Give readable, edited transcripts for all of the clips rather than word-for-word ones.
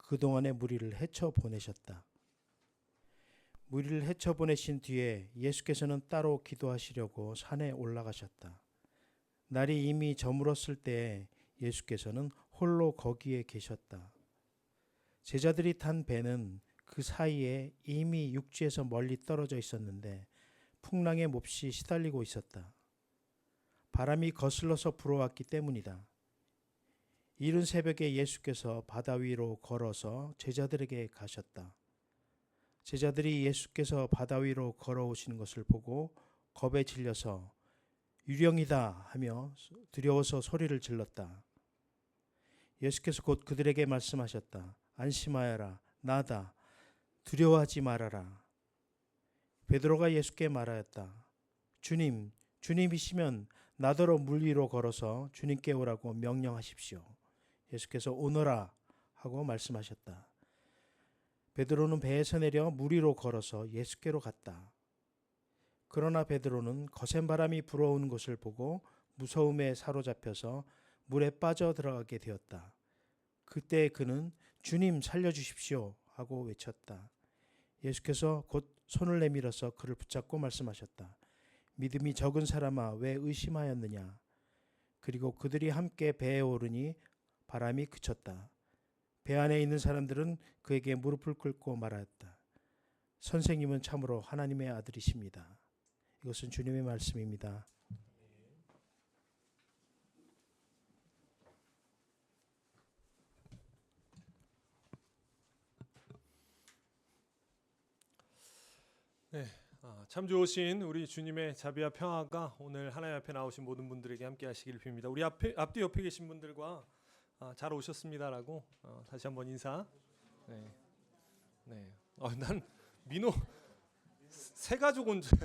그동안의 무리를 헤쳐 보내셨다. 무리를 헤쳐 보내신 뒤에 예수께서는 따로 기도하시려고 산에 올라가셨다. 날이 이미 저물었을 때 예수께서는 홀로 거기에 계셨다. 제자들이 탄 배는 그 사이에 이미 육지에서 멀리 떨어져 있었는데 풍랑에 몹시 시달리고 있었다. 바람이 거슬러서 불어왔기 때문이다. 이른 새벽에 예수께서 바다 위로 걸어서 제자들에게 가셨다. 제자들이 예수께서 바다 위로 걸어오시는 것을 보고 겁에 질려서 유령이다 하며 두려워서 소리를 질렀다. 예수께서 곧 그들에게 말씀하셨다. 안심하여라. 나다. 두려워하지 말아라. 베드로가 예수께 말하였다. 주님, 주님이시면 나더러 물 위로 걸어서 주님께 오라고 명령하십시오. 예수께서 오너라 하고 말씀하셨다. 베드로는 배에서 내려 물 위로 걸어서 예수께로 갔다. 그러나 베드로는 거센 바람이 불어오는 것을 보고 무서움에 사로잡혀서 물에 빠져 들어가게 되었다. 그때 그는 주님 살려주십시오 하고 외쳤다. 예수께서 곧 손을 내밀어서 그를 붙잡고 말씀하셨다. 믿음이 적은 사람아 왜 의심하였느냐. 그리고 그들이 함께 배에 오르니 바람이 그쳤다. 배 안에 있는 사람들은 그에게 무릎을 꿇고 말하였다. 선생님은 참으로 하나님의 아들이십니다. 이것은 주님의 말씀입니다. 네, 참 좋으신 우리 주님의 자비와 평화가 오늘 하나님 앞에 나오신 모든 분들에게 함께 하시기를 빕니다. 우리 앞뒤 옆에 계신 분들과 잘 오셨습니다라고 다시 한번 인사. 네, 네. 난 민호 새 가족 온 줄,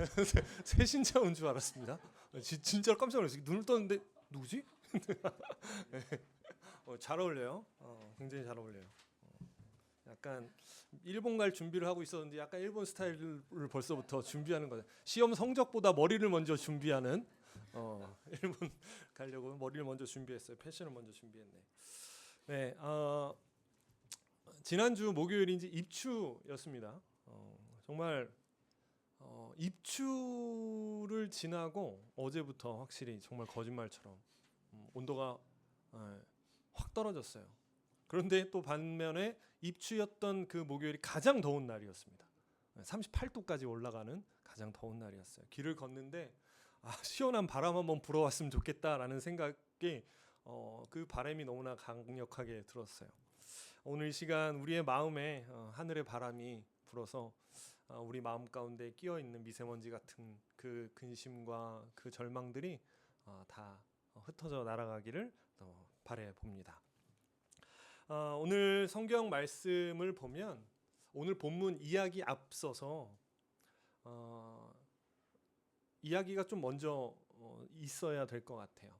새 신자 온 줄 알았습니다. 진짜로 깜짝 놀랐어요. 눈을 떴는데 누구지? 네. 잘 어울려요. 굉장히 잘 어울려요. 약간 일본 갈 준비를 하고 있었는데 약간 일본 스타일을 벌써부터 준비하는 거예요. 시험 성적보다 머리를 먼저 준비하는 일본 가려고 머리를 먼저 준비했어요. 패션을 먼저 준비했네. 네, 지난주 목요일인지 입추였습니다. 정말 입추를 지나고 어제부터 확실히 정말 거짓말처럼 온도가 확 떨어졌어요. 그런데 또 반면에 입추였던 그 목요일이 가장 더운 날이었습니다. 38도까지 올라가는 가장 더운 날이었어요. 길을 걷는데 시원한 바람 한번 불어왔으면 좋겠다라는 생각이 그 바람이 너무나 강력하게 들었어요. 오늘 이 시간 우리의 마음에 하늘의 바람이 불어서 우리 마음 가운데 끼어 있는 미세먼지 같은 그 근심과 그 절망들이 다 흩어져 날아가기를 바래 봅니다. 오늘 성경 말씀을 보면 오늘 본문 이야기 앞서서 이야기가 좀 먼저 있어야 될 것 같아요.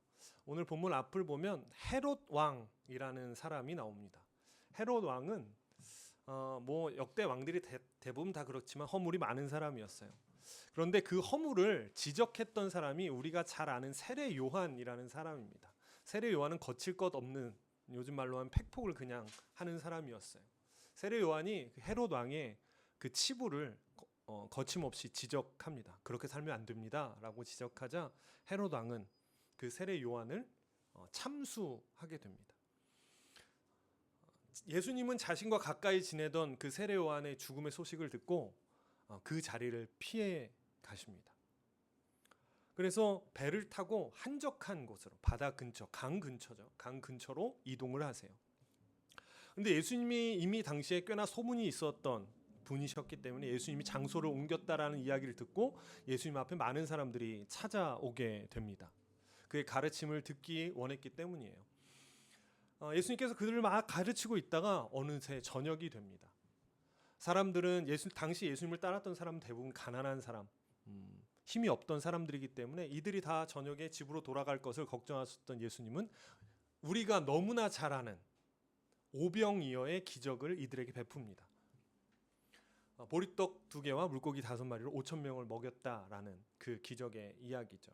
오늘 본문 앞을 보면 헤롯 왕이라는 사람이 나옵니다. 헤롯 왕은 뭐 역대 왕들이 대부분 다 그렇지만 허물이 많은 사람이었어요. 그런데 그 허물을 지적했던 사람이 우리가 잘 아는 세례 요한이라는 사람입니다. 세례 요한은 거칠 것 없는, 요즘 말로 하면 팩폭을 그냥 하는 사람이었어요. 세례 요한이 헤롯 왕의 그 치부를 거침없이 지적합니다. 그렇게 살면 안 됩니다라고 지적하자 헤롯 왕은 그 세례 요한을 참수하게 됩니다. 예수님은 자신과 가까이 지내던 그 세례 요한의 죽음의 소식을 듣고 그 자리를 피해 가십니다. 그래서 배를 타고 한적한 곳으로, 바다 근처, 강 근처죠. 강 근처로 이동을 하세요. 근데 예수님이 이미 당시에 꽤나 소문이 있었던 분이셨기 때문에 예수님이 장소를 옮겼다라는 이야기를 듣고 예수님 앞에 많은 사람들이 찾아오게 됩니다. 그의 가르침을 듣기 원했기 때문이에요. 예수님께서 그들을 막 가르치고 있다가 어느새 저녁이 됩니다. 사람들은 당시 예수님을 따랐던 사람은 대부분 가난한 사람, 힘이 없던 사람들이기 때문에 이들이 다 저녁에 집으로 돌아갈 것을 걱정하셨던 예수님은 우리가 너무나 잘 아는 오병이어의 기적을 이들에게 베풉니다. 보리떡 2개와 물고기 5마리로 5,000명을 먹였다라는 그 기적의 이야기죠.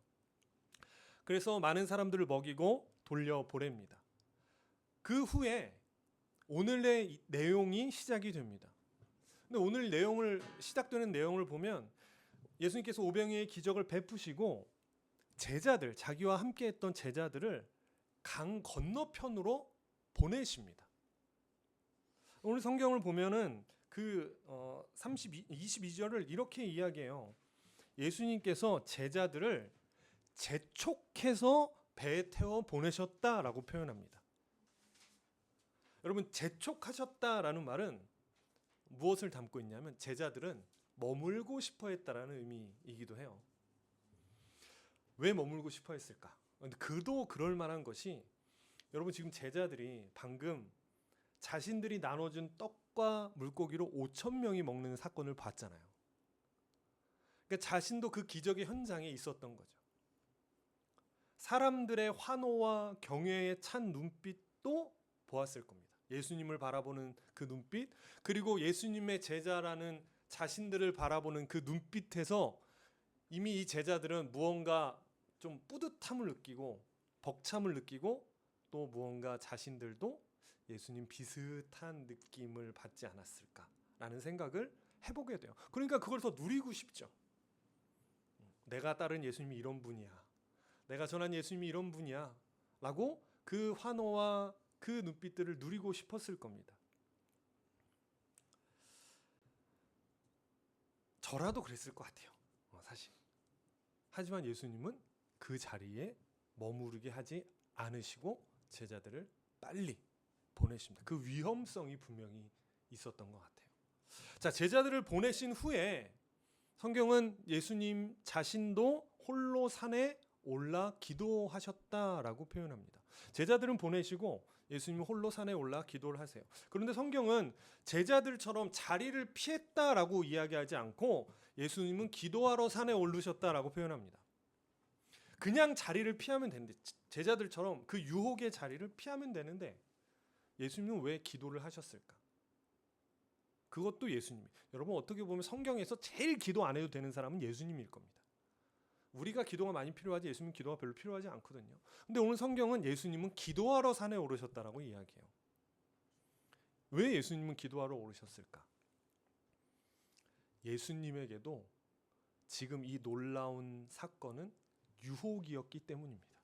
그래서 많은 사람들을 먹이고 돌려보냅니다. 그 후에 오늘의 내용이 시작이 됩니다. 근데 오늘 시작되는 내용을 보면 예수님께서 오병이의 기적을 베푸시고 제자들, 자기와 함께했던 제자들을 강 건너편으로 보내십니다. 오늘 성경을 보면은 22절을 이렇게 이야기해요. 예수님께서 제자들을 재촉해서 배에 태워 보내셨다라고 표현합니다. 여러분, 재촉하셨다라는 말은 무엇을 담고 있냐면 제자들은 머물고 싶어 했다라는 의미이기도 해요. 왜 머물고 싶어 했을까? 그도 그럴 만한 것이, 여러분 지금 제자들이 방금 자신들이 나눠준 떡과 물고기로 5,000명이 먹는 사건을 봤잖아요. 그러니까 자신도 그 기적의 현장에 있었던 거죠. 사람들의 환호와 경외에 찬 눈빛도 보았을 겁니다. 예수님을 바라보는 그 눈빛, 그리고 예수님의 제자라는 자신들을 바라보는 그 눈빛에서 이미 이 제자들은 무언가 좀 뿌듯함을 느끼고 벅참을 느끼고 또 무언가 자신들도 예수님 비슷한 느낌을 받지 않았을까라는 생각을 해보게 돼요. 그러니까 그걸 더 누리고 싶죠. 내가 따른 예수님이 이런 분이야, 내가 전한 예수님이 이런 분이야 라고 그 환호와 그 눈빛들을 누리고 싶었을 겁니다. 저라도 그랬을 것 같아요, 사실. 하지만 예수님은 그 자리에 머무르게 하지 않으시고 제자들을 빨리 보내십니다. 그 위험성이 분명히 있었던 것 같아요. 자, 제자들을 보내신 후에 성경은 예수님 자신도 홀로 산에 올라 기도하셨다라고 표현합니다. 제자들은 보내시고 예수님 홀로 산에 올라 기도를 하세요. 그런데 성경은 제자들처럼 자리를 피했다라고 이야기하지 않고 예수님은 기도하러 산에 오르셨다라고 표현합니다. 그냥 자리를 피하면 되는데, 제자들처럼 그 유혹의 자리를 피하면 되는데 예수님은 왜 기도를 하셨을까? 그것도 예수님이. 여러분, 어떻게 보면 성경에서 제일 기도 안 해도 되는 사람은 예수님일 겁니다. 우리가 기도가 많이 필요하지 예수님은 기도가 별로 필요하지 않거든요. 근데 오늘 성경은 예수님은 기도하러 산에 오르셨다라고 이야기해요. 왜 예수님은 기도하러 오르셨을까? 예수님에게도 지금 이 놀라운 사건은 유혹이었기 때문입니다.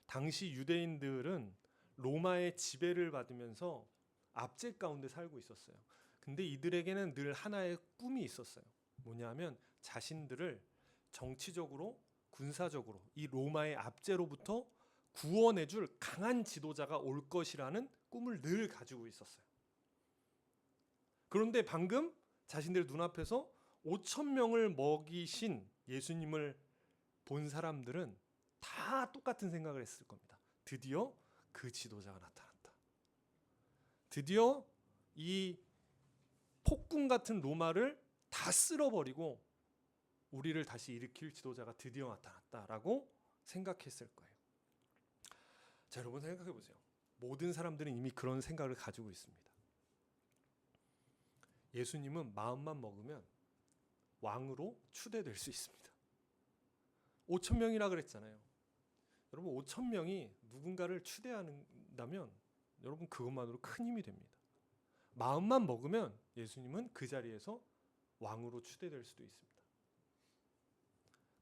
당시 유대인들은 로마의 지배를 받으면서 압제 가운데 살고 있었어요. 근데 이들에게는 늘 하나의 꿈이 있었어요. 뭐냐면 자신들을 정치적으로, 군사적으로 이 로마의 압제로부터 구원해줄 강한 지도자가 올 것이라는 꿈을 늘 가지고 있었어요. 그런데 방금 자신들 눈앞에서 5,000명을 먹이신 예수님을 본 사람들은 다 똑같은 생각을 했을 겁니다. 드디어 그 지도자가 나타났다. 드디어 이 폭군 같은 로마를 다 쓸어버리고 우리를 다시 일으킬 지도자가 드디어 나타났다라고 생각했을 거예요. 자, 여러분 생각해 보세요. 모든 사람들은 이미 그런 생각을 가지고 있습니다. 예수님은 마음만 먹으면 왕으로 추대될 수 있습니다. 5,000명이라 그랬잖아요. 여러분, 5,000명이 누군가를 추대한다면 여러분 그것만으로 큰 힘이 됩니다. 마음만 먹으면 예수님은 그 자리에서 왕으로 추대될 수도 있습니다.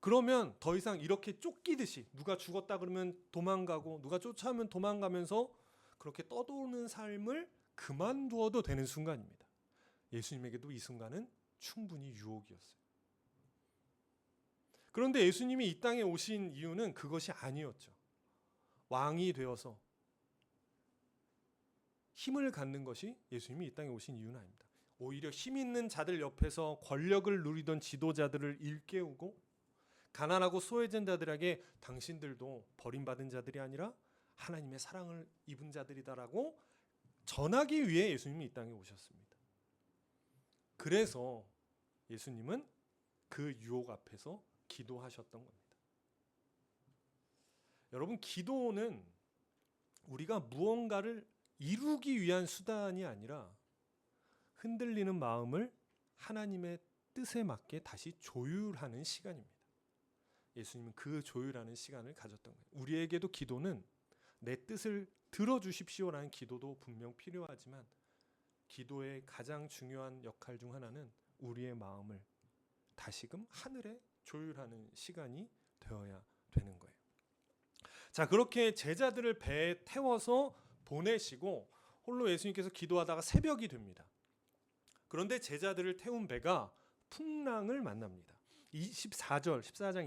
그러면 더 이상 이렇게 쫓기듯이 누가 죽었다 그러면 도망가고 누가 쫓아오면 도망가면서 그렇게 떠도는 삶을 그만두어도 되는 순간입니다. 예수님에게도 이 순간은 충분히 유혹이었어요. 그런데 예수님이 이 땅에 오신 이유는 그것이 아니었죠. 왕이 되어서 힘을 갖는 것이 예수님이 이 땅에 오신 이유는 아닙니다. 오히려 힘 있는 자들 옆에서 권력을 누리던 지도자들을 일깨우고 가난하고 소외된 자들에게 당신들도 버림받은 자들이 아니라 하나님의 사랑을 입은 자들이다라고 전하기 위해 예수님이 이 땅에 오셨습니다. 그래서 예수님은 그 유혹 앞에서 기도하셨던 겁니다. 여러분, 기도는 우리가 무언가를 이루기 위한 수단이 아니라 흔들리는 마음을 하나님의 뜻에 맞게 다시 조율하는 시간입니다. 예수님은 그 조율하는 시간을 가졌던 거예요. 우리에게도 기도는 내 뜻을 들어주십시오라는 기도도 분명 필요하지만 기도의 가장 중요한 역할 중 하나는 우리의 마음을 다시금 하늘에 조율하는 시간이 되어야 되는 거예요. 자, 그렇게 제자들을 배에 태워서 보내시고 홀로 예수님께서 기도하다가 새벽이 됩니다. 그런데 제자들을 태운 배가 풍랑을 만납니다. 14장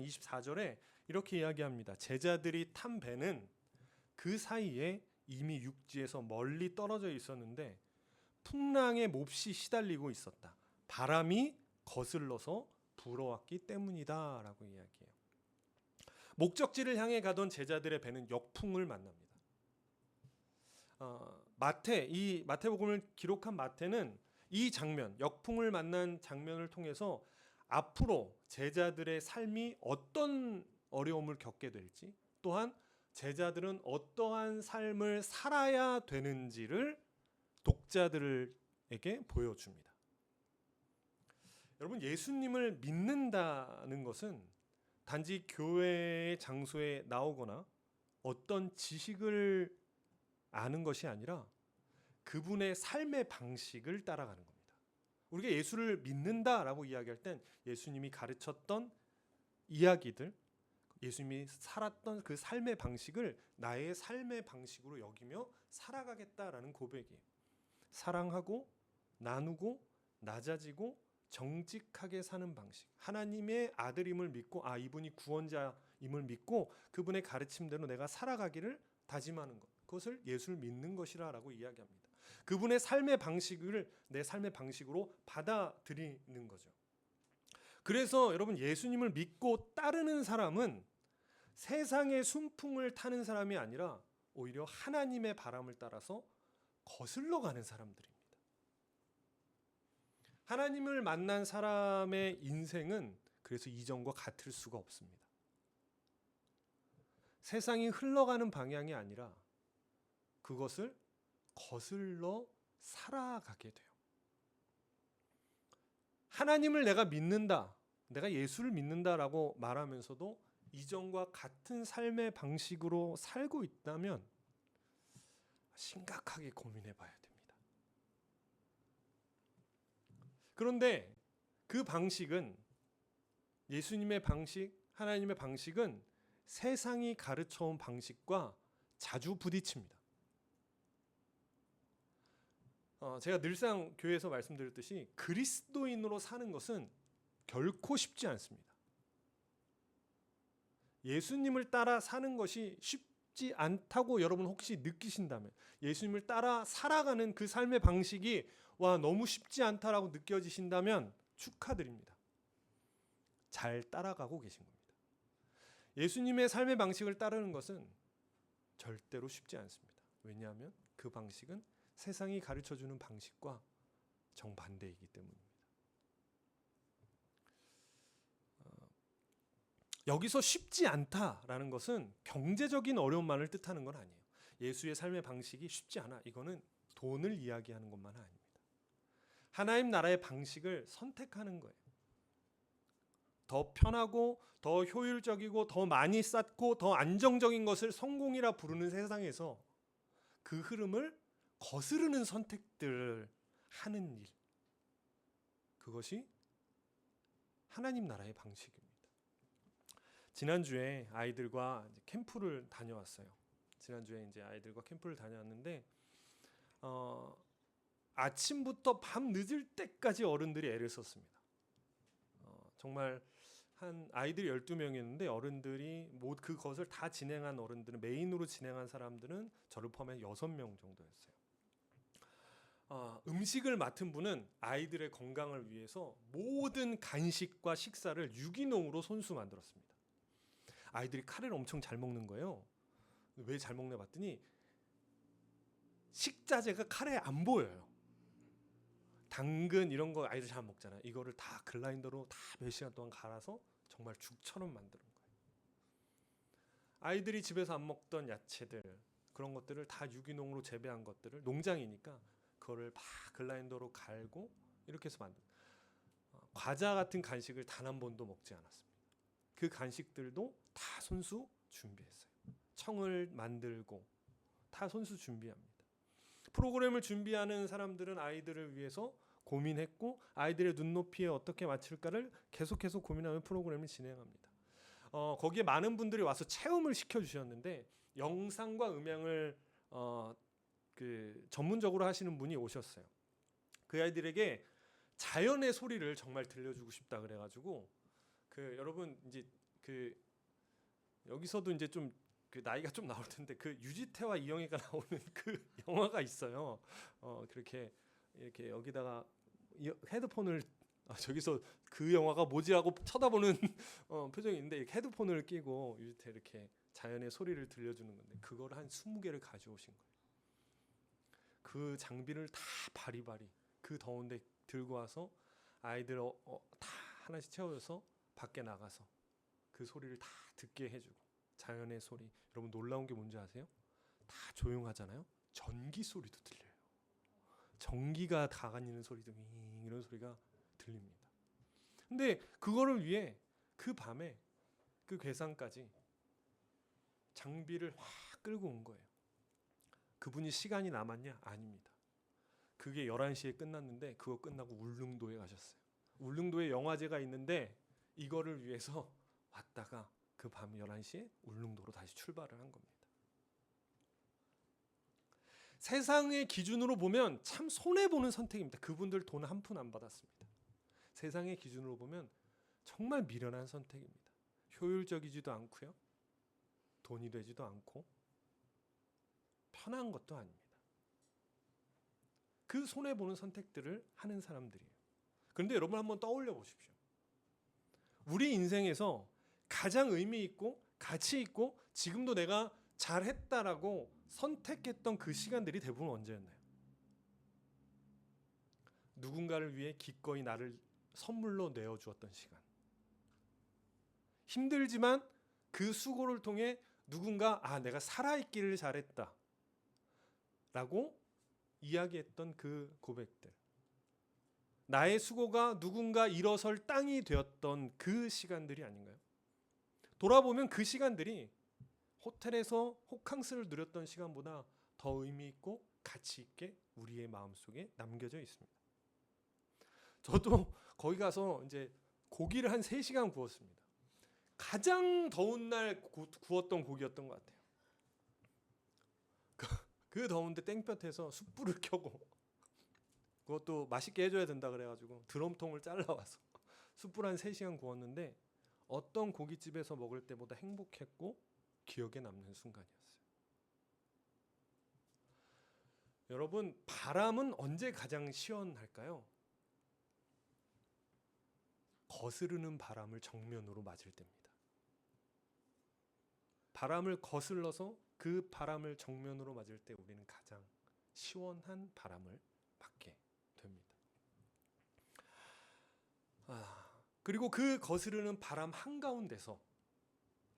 24절에 이렇게 이야기합니다. 제자들이 탄 배는 그 사이에 이미 육지에서 멀리 떨어져 있었는데 풍랑에 몹시 시달리고 있었다. 바람이 거슬러서 불어왔기 때문이다 라고 이야기해요. 목적지를 향해 가던 제자들의 배는 역풍을 만납니다. 이 마태복음을 기록한 마태는 이 장면, 역풍을 만난 장면을 통해서 앞으로 제자들의 삶이 어떤 어려움을 겪게 될지, 또한 제자들은 어떠한 삶을 살아야 되는지를 독자들에게 보여줍니다. 여러분, 예수님을 믿는다는 것은 단지 교회의 장소에 나오거나 어떤 지식을 아는 것이 아니라 그분의 삶의 방식을 따라가는 겁니다. 우리가 예수를 믿는다라고 이야기할 땐 예수님이 가르쳤던 이야기들, 예수님이 살았던 그 삶의 방식을 나의 삶의 방식으로 여기며 살아가겠다라는 고백이에요. 사랑하고 나누고 낮아지고 정직하게 사는 방식, 하나님의 아들임을 믿고 이분이 구원자임을 믿고 그분의 가르침대로 내가 살아가기를 다짐하는 것, 그것을 예수를 믿는 것이라고 이야기합니다. 그분의 삶의 방식을 내 삶의 방식으로 받아들이는 거죠. 그래서 여러분, 예수님을 믿고 따르는 사람은 세상의 순풍을 타는 사람이 아니라 오히려 하나님의 바람을 따라서 거슬러 가는 사람들입니다. 하나님을 만난 사람의 인생은 그래서 이전과 같을 수가 없습니다. 세상이 흘러가는 방향이 아니라 그것을 거슬러 살아가게 돼요. 하나님을 내가 믿는다, 내가 예수를 믿는다라고 말하면서도 이전과 같은 삶의 방식으로 살고 있다면 심각하게 고민해 봐야 됩니다. 그런데 그 방식은, 예수님의 방식, 하나님의 방식은 세상이 가르쳐온 방식과 자주 부딪힙니다. 제가 늘상 교회에서 말씀드렸듯이 그리스도인으로 사는 것은 결코 쉽지 않습니다. 예수님을 따라 사는 것이 쉽지 않다고 여러분 혹시 느끼신다면, 예수님을 따라 살아가는 그 삶의 방식이 너무 쉽지 않다라고 느껴지신다면 축하드립니다. 잘 따라가고 계신 겁니다. 예수님의 삶의 방식을 따르는 것은 절대로 쉽지 않습니다. 왜냐하면 그 방식은 세상이 가르쳐주는 방식과 정반대이기 때문입니다. 여기서 쉽지 않다라는 것은 경제적인 어려움만을 뜻하는 건 아니에요. 예수의 삶의 방식이 쉽지 않아, 이거는 돈을 이야기하는 것만은 아닙니다. 하나님 나라의 방식을 선택하는 거예요. 더 편하고 더 효율적이고 더 많이 쌓고 더 안정적인 것을 성공이라 부르는 세상에서 그 흐름을 거스르는 선택들을 하는 일, 그것이 하나님 나라의 방식입니다. 지난주에 아이들과 캠프를 다녀왔어요. 지난주에 이제 아이들과 캠프를 다녀왔는데 아침부터 밤 늦을 때까지 어른들이 애를 썼습니다. 정말 한 아이들이 12명이었는데 어른들이 그것을 다 진행한 어른들은, 메인으로 진행한 사람들은 저를 포함해 6명 정도였어요. 음식을 맡은 분은 아이들의 건강을 위해서 모든 간식과 식사를 유기농으로 손수 만들었습니다. 아이들이 카레를 엄청 잘 먹는 거예요. 왜 잘 먹나 봤더니 식자재가 카레에 안 보여요. 당근 이런 거 아이들 잘 안 먹잖아요. 이거를 다 글라인더로 다 몇 시간 동안 갈아서 정말 죽처럼 만드는 거예요. 아이들이 집에서 안 먹던 야채들, 그런 것들을 다 유기농으로 재배한 것들을, 농장이니까 그거를 막 글라인더로 갈고 이렇게 해서 만든, 과자 같은 간식을 단 한 번도 먹지 않았습니다. 그 간식들도 다 손수 준비했어요. 청을 만들고 다 손수 준비합니다. 프로그램을 준비하는 사람들은 아이들을 위해서 고민했고 아이들의 눈높이에 어떻게 맞출까를 계속해서 고민하며 프로그램을 진행합니다. 거기에 많은 분들이 와서 체험을 시켜주셨는데 영상과 음향을 전문적으로 하시는 분이 오셨어요. 그 아이들에게 자연의 소리를 정말 들려주고 싶다 그래가지고 여러분 이제 여기서도 이제 좀 나이가 좀 나올 텐데 유지태와 이영애가 나오는 그 영화가 있어요. 그렇게 이렇게 여기다가 헤드폰을 저기서 그 영화가 뭐지 하고 쳐다보는 표정이 있는데 헤드폰을 끼고 유지태 이렇게 자연의 소리를 들려주는 건데 그거를 한 20개를 가져오신 거예요. 그 장비를 다 바리바리 그 더운데 들고 와서 아이들 다 하나씩 채워서 밖에 나가서 그 소리를 다 듣게 해주고 자연의 소리. 여러분 놀라운 게 뭔지 아세요? 다 조용하잖아요. 전기 소리도 들려요. 전기가 다가니는 소리도 이런 소리가 들립니다. 근데 그거를 위해 그 밤에 그 괴산까지 장비를 확 끌고 온 거예요. 그분이 시간이 남았냐? 아닙니다. 그게 11시에 끝났는데 그거 끝나고 울릉도에 가셨어요. 울릉도에 영화제가 있는데 이거를 위해서 왔다가 그 밤 11시에 울릉도로 다시 출발을 한 겁니다. 세상의 기준으로 보면 참 손해보는 선택입니다. 그분들 돈 한 푼 안 받았습니다. 세상의 기준으로 보면 정말 미련한 선택입니다. 효율적이지도 않고요. 돈이 되지도 않고 편한 것도 아닙니다. 그 손해보는 선택들을 하는 사람들이에요. 그런데 여러분 한번 떠올려 보십시오. 우리 인생에서 가장 의미 있고 가치 있고 지금도 내가 잘했다라고 선택했던 그 시간들이 대부분 언제였나요? 누군가를 위해 기꺼이 나를 선물로 내어주었던 시간. 힘들지만 그 수고를 통해 누군가 내가 살아있기를 잘했다 라고 이야기했던 그 고백들. 나의 수고가 누군가 일어설 땅이 되었던 그 시간들이 아닌가요? 돌아보면 그 시간들이 호텔에서 호캉스를 누렸던 시간보다 더 의미 있고 가치 있게 우리의 마음속에 남겨져 있습니다. 저도 거기 가서 이제 고기를 한 3시간 구웠습니다. 가장 더운 날 구웠던 고기였던 것 같아요. 그 더운데 땡볕에서 숯불을 켜고 그것도 맛있게 해줘야 된다 그래가지고 드럼통을 잘라와서 숯불 한 3시간 구웠는데 어떤 고깃집에서 먹을 때보다 행복했고 기억에 남는 순간이었어요. 여러분 바람은 언제 가장 시원할까요? 거스르는 바람을 정면으로 맞을 때입니다. 바람을 거슬러서 그 바람을 정면으로 맞을 때 우리는 가장 시원한 바람을 맞게 됩니다. 그리고 그 거스르는 바람 한가운데서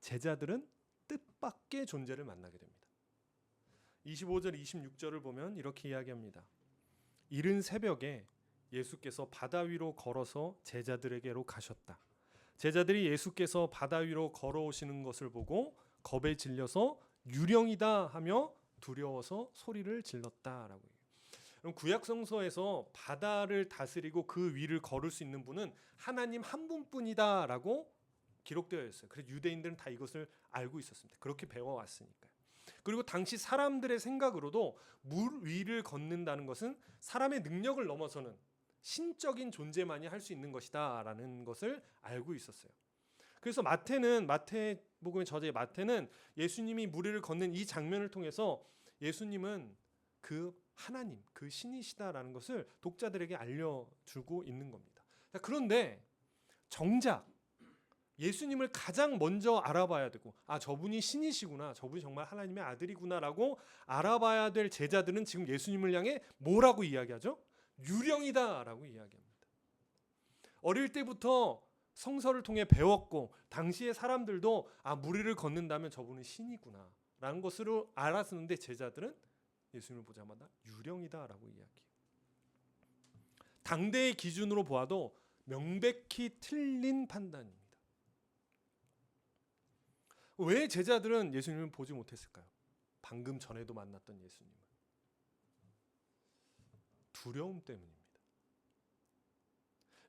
제자들은 뜻밖의 존재를 만나게 됩니다. 25절 26절을 보면 이렇게 이야기합니다. 이른 새벽에 예수께서 바다 위로 걸어서 제자들에게로 가셨다. 제자들이 예수께서 바다 위로 걸어오시는 것을 보고 겁에 질려서 유령이다 하며 두려워서 소리를 질렀다라고 해요. 구약 성서에서 바다를 다스리고 그 위를 걸을 수 있는 분은 하나님 한 분뿐이다라고 기록되어 있어요. 그래서 유대인들은 다 이것을 알고 있었습니다. 그렇게 배워왔으니까요. 그리고 당시 사람들의 생각으로도 물 위를 걷는다는 것은 사람의 능력을 넘어서는 신적인 존재만이 할 수 있는 것이다라는 것을 알고 있었어요. 그래서 마태복음의 저자 마태는 예수님이 물 위를 걷는 이 장면을 통해서 예수님은 그 하나님, 그 신이시다라는 것을 독자들에게 알려주고 있는 겁니다. 그런데 정작 예수님을 가장 먼저 알아봐야 되고 저분이 신이시구나, 저분이 정말 하나님의 아들이구나라고 알아봐야 될 제자들은 지금 예수님을 향해 뭐라고 이야기하죠? 유령이다라고 이야기합니다. 어릴 때부터 성서를 통해 배웠고 당시의 사람들도 물 위를 걷는다면 저분은 신이구나 라는 것으로 알았는데 제자들은 예수님을 보자마자 유령이다라고 이야기해요. 당대의 기준으로 보아도 명백히 틀린 판단입니다. 왜 제자들은 예수님을 보지 못했을까요? 방금 전에도 만났던 예수님을. 두려움 때문입니다.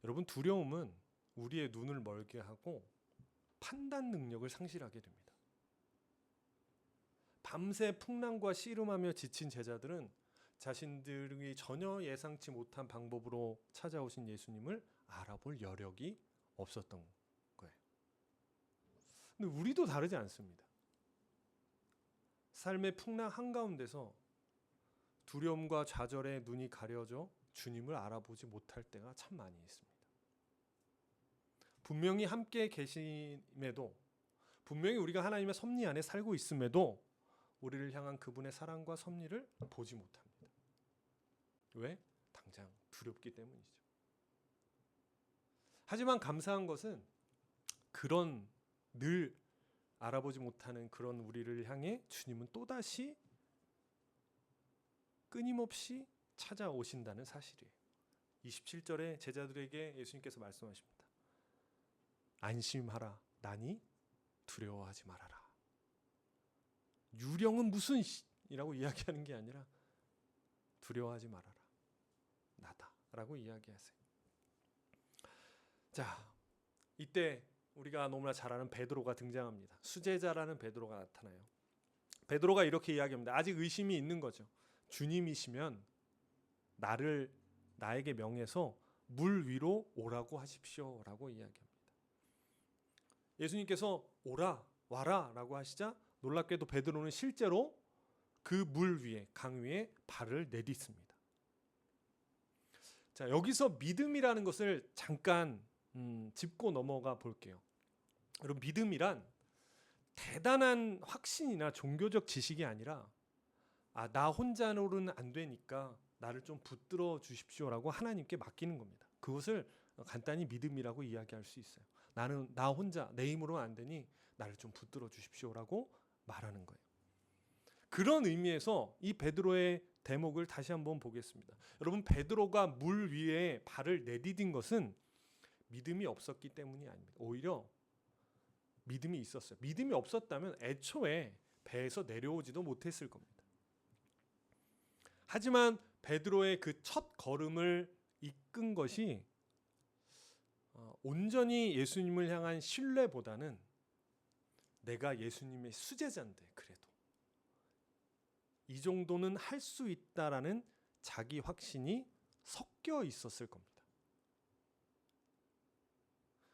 여러분, 두려움은 우리의 눈을 멀게 하고 판단 능력을 상실하게 됩니다. 밤새 풍랑과 씨름하며 지친 제자들은 자신들이 전혀 예상치 못한 방법으로 찾아오신 예수님을 알아볼 여력이 없었던 거예요. 근데 우리도 다르지 않습니다. 삶의 풍랑 한가운데서 두려움과 좌절에 눈이 가려져 주님을 알아보지 못할 때가 참 많이 있습니다. 분명히 함께 계심에도, 분명히 우리가 하나님의 섭리 안에 살고 있음에도 우리를 향한 그분의 사랑과 섭리를 보지 못합니다. 왜? 당장 두렵기 때문이죠. 하지만 감사한 것은 그런 늘 알아보지 못하는 그런 우리를 향해 주님은 또다시 끊임없이 찾아오신다는 사실이에요. 27절에 제자들에게 예수님께서 말씀하십니다. 안심하라, 나니 두려워하지 말아라. 유령은 무슨 이라고 이야기하는 게 아니라 두려워하지 말아라, 나다 라고 이야기하세요. 자, 이때 우리가 너무나 잘 아는 베드로가 등장합니다. 수제자라는 베드로가 나타나요. 베드로가 이렇게 이야기합니다. 아직 의심이 있는 거죠. 주님이시면 나에게 명해서 물 위로 오라고 하십시오 라고 이야기합니다. 예수님께서 오라, 와라 라고 하시자 놀랍게도 베드로는 실제로 그 물 위에, 강 위에 발을 내딛습니다. 자, 여기서 믿음이라는 것을 잠깐 짚고 넘어가 볼게요. 여러분, 믿음이란 대단한 확신이나 종교적 지식이 아니라 나 혼자로는 안 되니까 나를 좀 붙들어 주십시오라고 하나님께 맡기는 겁니다. 그것을 간단히 믿음이라고 이야기할 수 있어요. 나는 나 혼자 내 힘으로는 안 되니 나를 좀 붙들어 주십시오라고 말하는 거예요. 그런 의미에서 이 베드로의 대목을 다시 한번 보겠습니다. 여러분, 베드로가 물 위에 발을 내디딘 것은 믿음이 없었기 때문이 아닙니다. 오히려 믿음이 있었어요. 믿음이 없었다면 애초에 배에서 내려오지도 못했을 겁니다. 하지만 베드로의 그 첫 걸음을 이끈 것이 온전히 예수님을 향한 신뢰보다는 내가 예수님의 수제자인데 그래도 이 정도는 할 수 있다라는 자기 확신이 섞여 있었을 겁니다.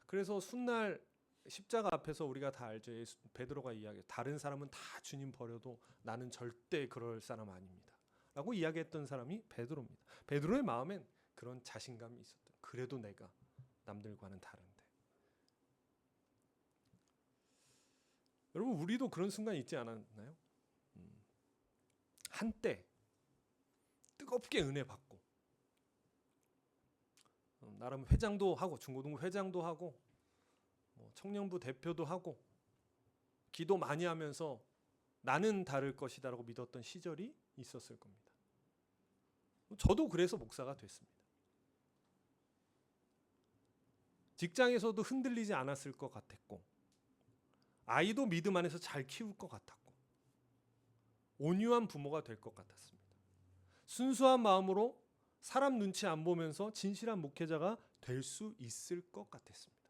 그래서 훗날 십자가 앞에서 우리가 다 알죠. 베드로가 이야기해요. 다른 사람은 다 주님 버려도 나는 절대 그럴 사람 아닙니다 라고 이야기했던 사람이 베드로입니다. 베드로의 마음엔 그런 자신감이 있었던, 그래도 내가 남들과는 다른데. 여러분, 우리도 그런 순간 있지 않았나요? 한때 뜨겁게 은혜 받고 나름 회장도 하고 중고등부 회장도 하고 청년부 대표도 하고 기도 많이 하면서 나는 다를 것이다라고 믿었던 시절이 있었을 겁니다. 저도 그래서 목사가 됐습니다. 직장에서도 흔들리지 않았을 것 같았고, 아이도 믿음 안에서 잘 키울 것 같았고, 온유한 부모가 될 것 같았습니다. 순수한 마음으로 사람 눈치 안 보면서 진실한 목회자가 될 수 있을 것 같았습니다.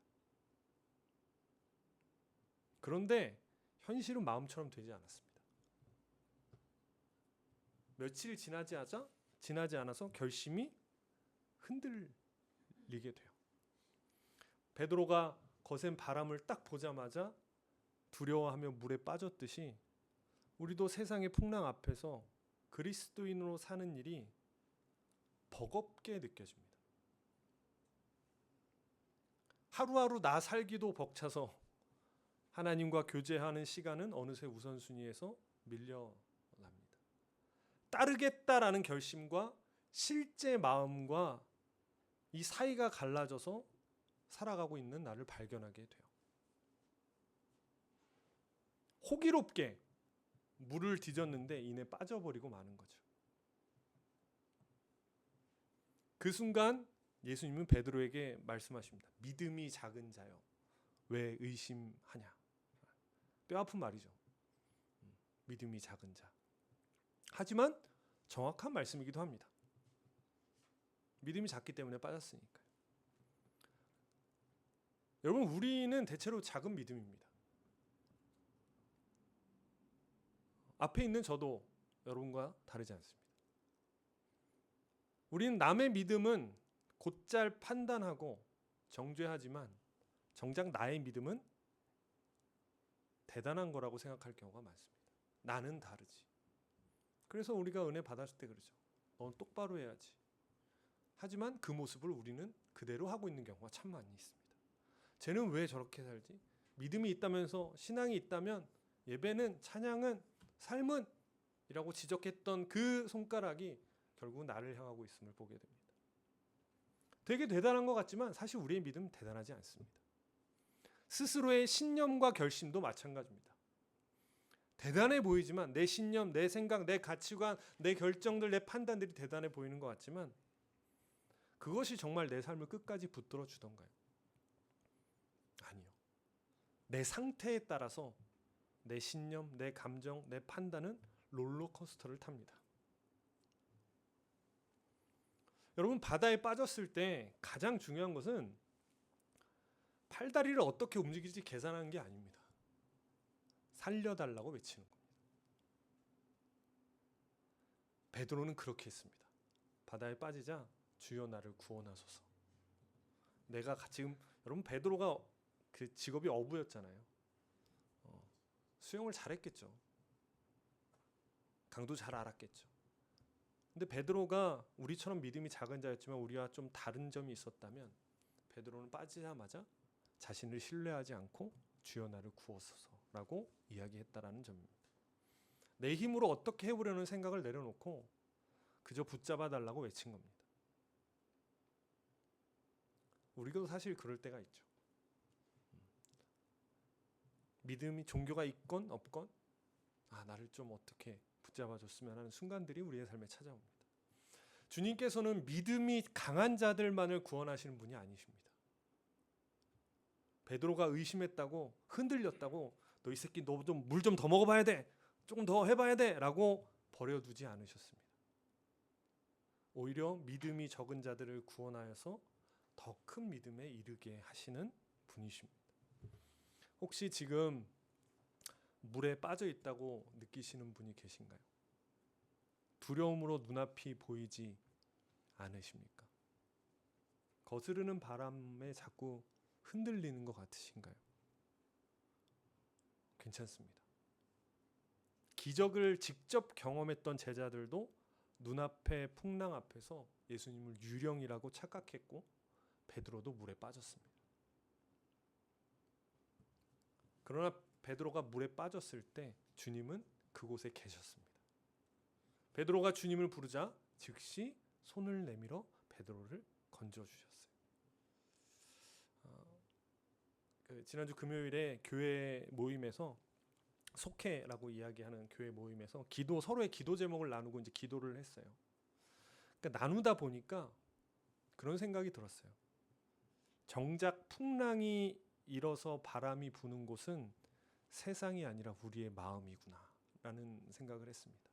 그런데 현실은 마음처럼 되지 않았습니다. 며칠 지나지 않아서 결심이 흔들리게 돼요. 베드로가 거센 바람을 딱 보자마자 두려워하며 물에 빠졌듯이 우리도 세상의 풍랑 앞에서 그리스도인으로 사는 일이 버겁게 느껴집니다. 하루하루 나 살기도 벅차서 하나님과 교제하는 시간은 어느새 우선순위에서 밀려납니다. 따르겠다라는 결심과 실제 마음과 이 사이가 갈라져서 살아가고 있는 나를 발견하게 돼요. 호기롭게 물을 뒤졌는데 이내 빠져버리고 마는 거죠. 그 순간 예수님은 베드로에게 말씀하십니다. 믿음이 작은 자여, 왜 의심하냐? 뼈 아픈 말이죠. 믿음이 작은 자, 하지만 정확한 말씀이기도 합니다. 믿음이 작기 때문에 빠졌으니까요. 여러분, 우리는 대체로 작은 믿음입니다. 앞에 있는 저도 여러분과 다르지 않습니다. 우리는 남의 믿음은 곧잘 판단하고 정죄하지만 정작 나의 믿음은 대단한 거라고 생각할 경우가 많습니다. 나는 다르지. 그래서 우리가 은혜 받았을 때 그러죠. 넌 똑바로 해야지. 하지만 그 모습을 우리는 그대로 하고 있는 경우가 참 많이 있습니다. 쟤는 왜 저렇게 살지? 믿음이 있다면서, 신앙이 있다면, 예배는, 찬양은, 삶은 이라고 지적했던 그 손가락이 결국 나를 향하고 있음을 보게 됩니다. 되게 대단한 것 같지만 사실 우리의 믿음은 대단하지 않습니다. 스스로의 신념과 결심도 마찬가지입니다. 대단해 보이지만 내 신념, 내 생각, 내 가치관, 내 결정들, 내 판단들이 대단해 보이는 것 같지만 그것이 정말 내 삶을 끝까지 붙들어 주던가요? 아니요. 내 상태에 따라서 내 신념, 내 감정, 내 판단은 롤러코스터를 탑니다. 여러분, 바다에 빠졌을 때 가장 중요한 것은 팔다리를 어떻게 움직일지 계산하는 게 아닙니다. 살려달라고 외치는 겁니다. 베드로는 그렇게 했습니다. 바다에 빠지자 주여 나를 구원하소서. 내가 지금, 여러분, 베드로가 그 직업이 어부였잖아요. 수영을 잘했겠죠. 강도 잘 알았겠죠. 근데 베드로가 우리처럼 믿음이 작은 자였지만 우리와 좀 다른 점이 있었다면 베드로는 빠지자마자 자신을 신뢰하지 않고 주여 나를 구하소서라고 이야기했다라는 점입니다. 내 힘으로 어떻게 해보려는 생각을 내려놓고 그저 붙잡아 달라고 외친 겁니다. 우리도 사실 그럴 때가 있죠. 믿음이, 종교가 있건 없건 나를 좀 어떻게 붙잡아 줬으면 하는 순간들이 우리의 삶에 찾아옵니다. 주님께서는 믿음이 강한 자들만을 구원하시는 분이 아니십니다. 베드로가 의심했다고, 흔들렸다고, 너 이 새끼 너 좀 물 좀 더 먹어봐야 돼, 조금 더 해봐야 돼 라고 버려두지 않으셨습니다. 오히려 믿음이 적은 자들을 구원하여서 더 큰 믿음에 이르게 하시는 분이십니다. 혹시 지금 물에 빠져 있다고 느끼시는 분이 계신가요? 두려움으로 눈앞이 보이지 않으십니까? 거스르는 바람에 자꾸 흔들리는 것 같으신가요? 괜찮습니다. 기적을 직접 경험했던 제자들도 눈앞의 풍랑 앞에서 예수님을 유령이라고 착각했고 베드로도 물에 빠졌습니다. 그러나 베드로가 물에 빠졌을 때 주님은 그곳에 계셨습니다. 베드로가 주님을 부르자 즉시 손을 내밀어 베드로를 건져주셨어요. 지난주 금요일에 교회 모임에서, 속회라고 이야기하는 교회 모임에서 서로의 기도 제목을 나누고 이제 기도를 했어요. 그러니까 나누다 보니까 그런 생각이 들었어요. 정작 풍랑이 일어서 바람이 부는 곳은 세상이 아니라 우리의 마음이구나 라는 생각을 했습니다.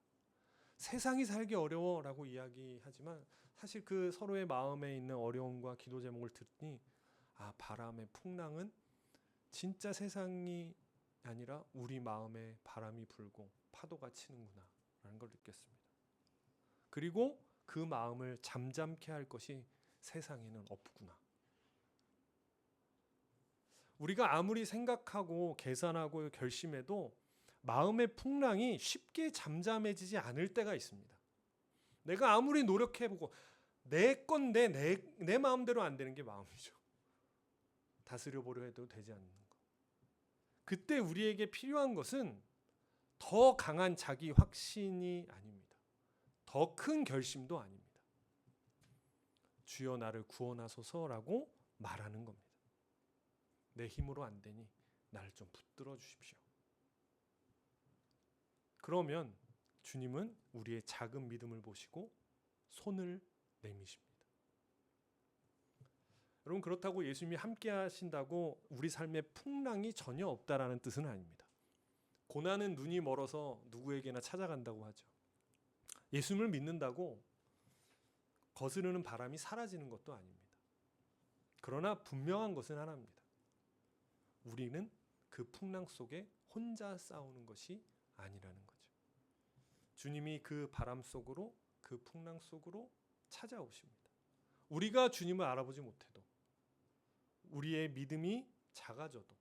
세상이 살기 어려워라고 이야기하지만 사실 그 서로의 마음에 있는 어려움과 기도 제목을 듣니 바람의 풍랑은 진짜 세상이 아니라 우리 마음에 바람이 불고 파도가 치는구나 라는 걸 느꼈습니다. 그리고 그 마음을 잠잠케 할 것이 세상에는 없구나. 우리가 아무리 생각하고 계산하고 결심해도 마음의 풍랑이 쉽게 잠잠해지지 않을 때가 있습니다. 내가 아무리 노력해보고 내 건데 내 마음대로 안 되는 게 마음이죠. 다스려보려 해도 되지 않는 것. 그때 우리에게 필요한 것은 더 강한 자기 확신이 아닙니다. 더 큰 결심도 아닙니다. 주여 나를 구원하소서라고 말하는 겁니다. 내 힘으로 안 되니 나를 좀 붙들어 주십시오. 그러면 주님은 우리의 작은 믿음을 보시고 손을 내미십니다. 여러분, 그렇다고 예수님이 함께 하신다고 우리 삶에 풍랑이 전혀 없다라는 뜻은 아닙니다. 고난은 눈이 멀어서 누구에게나 찾아간다고 하죠. 예수님을 믿는다고 거스르는 바람이 사라지는 것도 아닙니다. 그러나 분명한 것은 하나입니다. 우리는 그 풍랑 속에 혼자 싸우는 것이 아니라는 거죠. 주님이 그 바람 속으로, 그 풍랑 속으로 찾아오십니다. 우리가 주님을 알아보지 못해도, 우리의 믿음이 작아져도,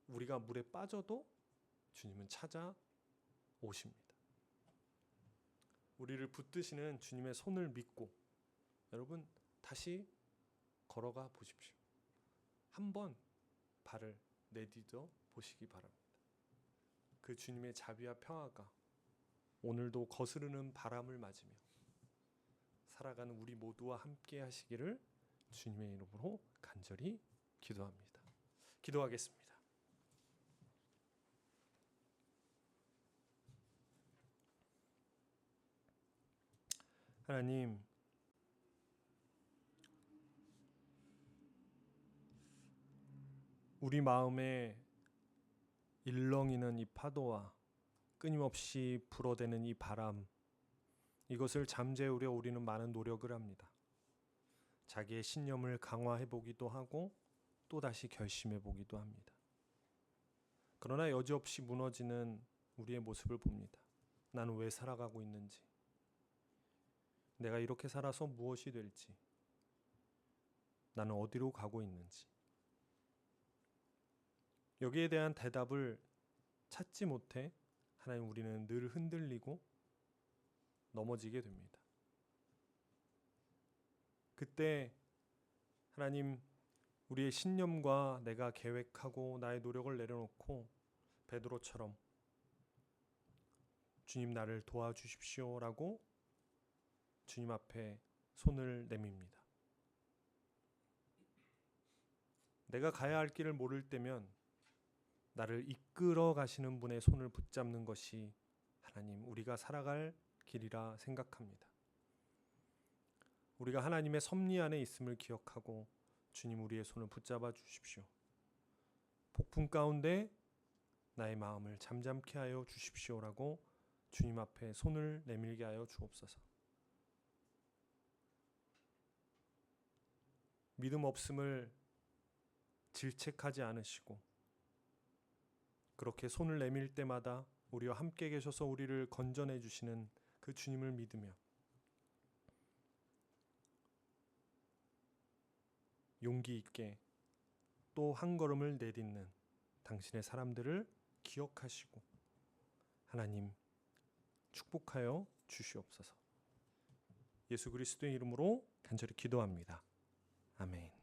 우리가 물에 빠져도 주님은 찾아오십니다. 우리를 붙드시는 주님의 손을 믿고 여러분 다시 걸어가 보십시오. 한번 발을 내딛어 보시기 바랍니다. 그 주님의 자비와 평화가 오늘도 거스르는 바람을 맞으며 살아가는 우리 모두와 함께 하시기를 주님의 이름으로 간절히 기도합니다. 기도하겠습니다. 하나님, 우리 마음에 일렁이는 이 파도와 끊임없이 불어대는 이 바람, 이것을 잠재우려 우리는 많은 노력을 합니다. 자기의 신념을 강화해 보기도 하고 또다시 결심해 보기도 합니다. 그러나 여지없이 무너지는 우리의 모습을 봅니다. 나는 왜 살아가고 있는지, 내가 이렇게 살아서 무엇이 될지, 나는 어디로 가고 있는지, 여기에 대한 대답을 찾지 못해 하나님, 우리는 늘 흔들리고 넘어지게 됩니다. 그때 하나님, 우리의 신념과 내가 계획하고 나의 노력을 내려놓고 베드로처럼 주님 나를 도와주십시오라고 주님 앞에 손을 내밉니다. 내가 가야 할 길을 모를 때면 나를 이끌어 가시는 분의 손을 붙잡는 것이 하나님, 우리가 살아갈 길이라 생각합니다. 우리가 하나님의 섭리 안에 있음을 기억하고 주님, 우리의 손을 붙잡아 주십시오. 폭풍 가운데 나의 마음을 잠잠케 하여 주십시오라고 주님 앞에 손을 내밀게 하여 주옵소서. 믿음 없음을 질책하지 않으시고 그렇게 손을 내밀 때마다 우리와 함께 계셔서 우리를 건져내 주시는 그 주님을 믿으며 용기 있게 또 한 걸음을 내딛는 당신의 사람들을 기억하시고 하나님 축복하여 주시옵소서. 예수 그리스도의 이름으로 간절히 기도합니다. 아멘.